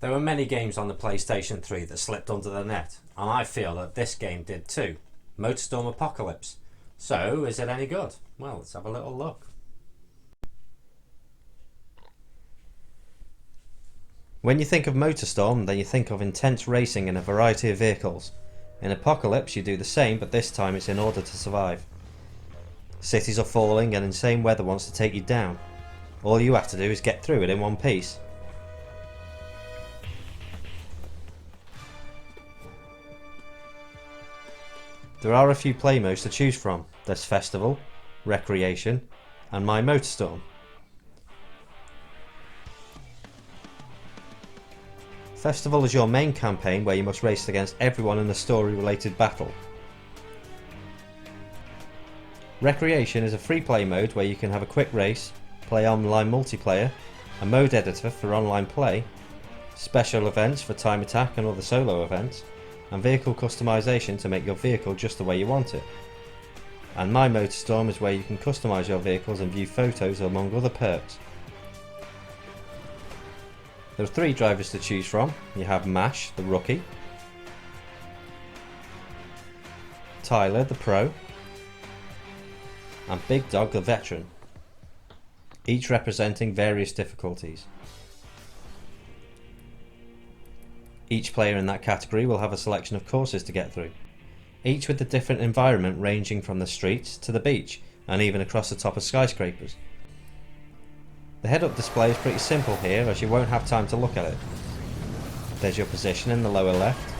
There were many games on the PlayStation 3 that slipped under the net, and I feel that this game did too. Motorstorm Apocalypse. So, is it any good? Well, let's have a little look. When you think of Motorstorm, then you think of intense racing in a variety of vehicles. In Apocalypse you do the same, but this time it's in order to survive. Cities are falling and insane weather wants to take you down. All you have to do is get through it in one piece. There are a few play modes to choose from. There's Festival, Recreation, and My Motorstorm. Festival is your main campaign where you must race against everyone in a story related battle. Recreation is a free play mode where you can have a quick race, play online multiplayer, a mode editor for online play, special events for time attack and other solo events, and vehicle customization to make your vehicle just the way you want it. And My Motorstorm is where you can customize your vehicles and view photos among other perks. There are 3 drivers to choose from. You have Mash, the rookie, Tyler, the pro, and Big Dog, the veteran, each representing various difficulties. Each player in that category will have a selection of courses to get through, each with a different environment ranging from the streets to the beach and even across the top of skyscrapers. The head-up display is pretty simple here as you won't have time to look at it. There's your position in the lower left,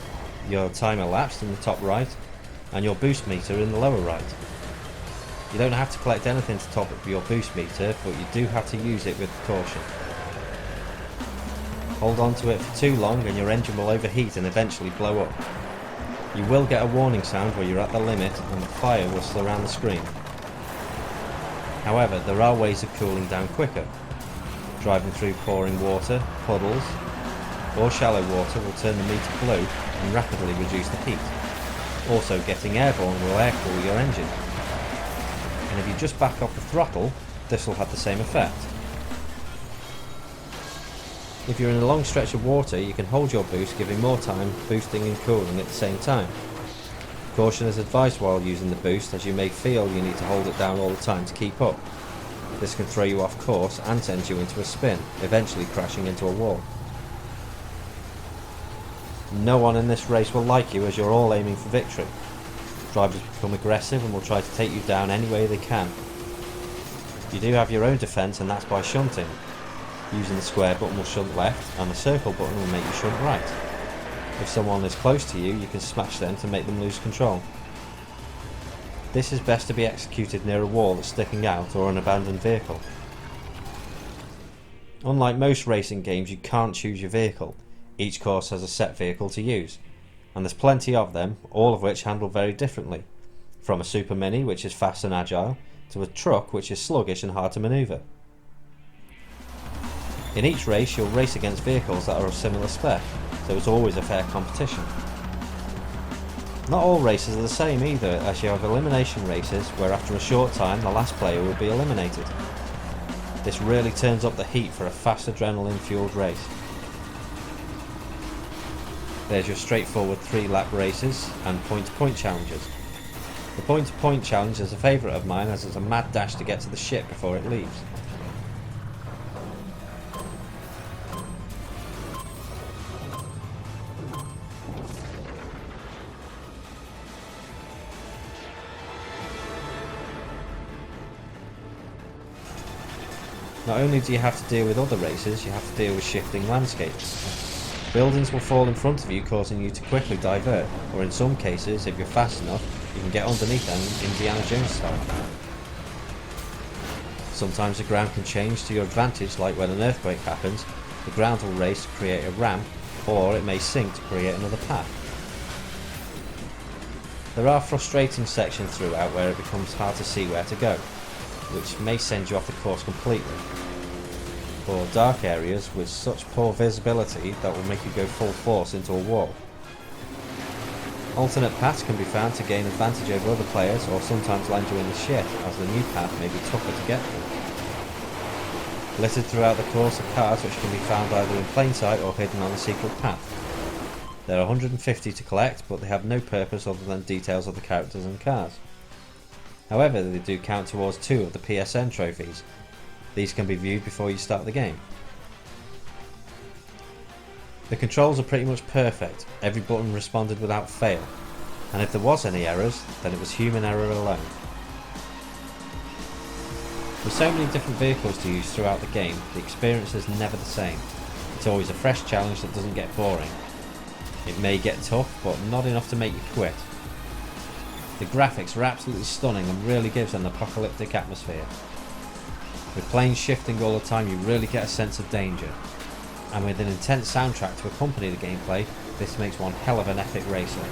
your time elapsed in the top right, and your boost meter in the lower right. You don't have to collect anything to top up your boost meter, but you do have to use it with caution. Hold on to it for too long and your engine will overheat and eventually blow up. You will get a warning sound where you're at the limit and the fire will surround the screen. However, there are ways of cooling down quicker. Driving through pouring water, puddles, or shallow water will turn the meter blue and rapidly reduce the heat. Also, getting airborne will air cool your engine. And if you just back off the throttle, this will have the same effect. If you're in a long stretch of water, you can hold your boost, giving more time boosting and cooling at the same time. Caution is advised while using the boost, as you may feel you need to hold it down all the time to keep up. This can throw you off course and send you into a spin, eventually crashing into a wall. No one in this race will like you as you're all aiming for victory. Drivers become aggressive and will try to take you down any way they can. You do have your own defence, and that's by shunting. Using the square button will shunt left and the circle button will make you shunt right. If someone is close to you, you can smash them to make them lose control. This is best to be executed near a wall that's sticking out or an abandoned vehicle. Unlike most racing games, you can't choose your vehicle. Each course has a set vehicle to use, and there's plenty of them, all of which handle very differently, from a Super Mini, which is fast and agile, to a truck which is sluggish and hard to manoeuvre. In each race you'll race against vehicles that are of similar spec, so it's always a fair competition. Not all races are the same either, as you have elimination races where after a short time the last player will be eliminated. This really turns up the heat for a fast adrenaline fueled race. There's your straightforward 3-lap races and point-to-point challenges. The point-to-point challenge is a favourite of mine as it's a mad dash to get to the ship before it leaves. Not only do you have to deal with other races, you have to deal with shifting landscapes. Buildings will fall in front of you, causing you to quickly divert, or in some cases, if you're fast enough, you can get underneath them Indiana Jones style. Sometimes the ground can change to your advantage, like when an earthquake happens, the ground will raise to create a ramp, or it may sink to create another path. There are frustrating sections throughout where it becomes hard to see where to go, which may send you off the course completely, or dark areas with such poor visibility that will make you go full force into a wall. Alternate paths can be found to gain advantage over other players, or sometimes land you in the shit, as the new path may be tougher to get through. littered throughout the course are cards which can be found either in plain sight or hidden on a secret path. There are 150 to collect, but they have no purpose other than details of the characters and cars. However, they do count towards 2 of the PSN trophies. These can be viewed before you start the game. The controls are pretty much perfect, every button responded without fail, and if there was any errors, then it was human error alone. With so many different vehicles to use throughout the game, the experience is never the same. It's always a fresh challenge that doesn't get boring. It may get tough, but not enough to make you quit. The graphics are absolutely stunning and really gives an apocalyptic atmosphere. With planes shifting all the time, you really get a sense of danger. And with an intense soundtrack to accompany the gameplay, this makes one hell of an epic racer.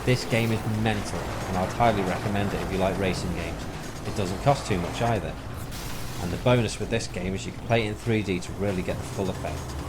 This game is mental, and I'd highly recommend it if you like racing games. It doesn't cost too much either. And the bonus with this game is you can play it in 3D to really get the full effect.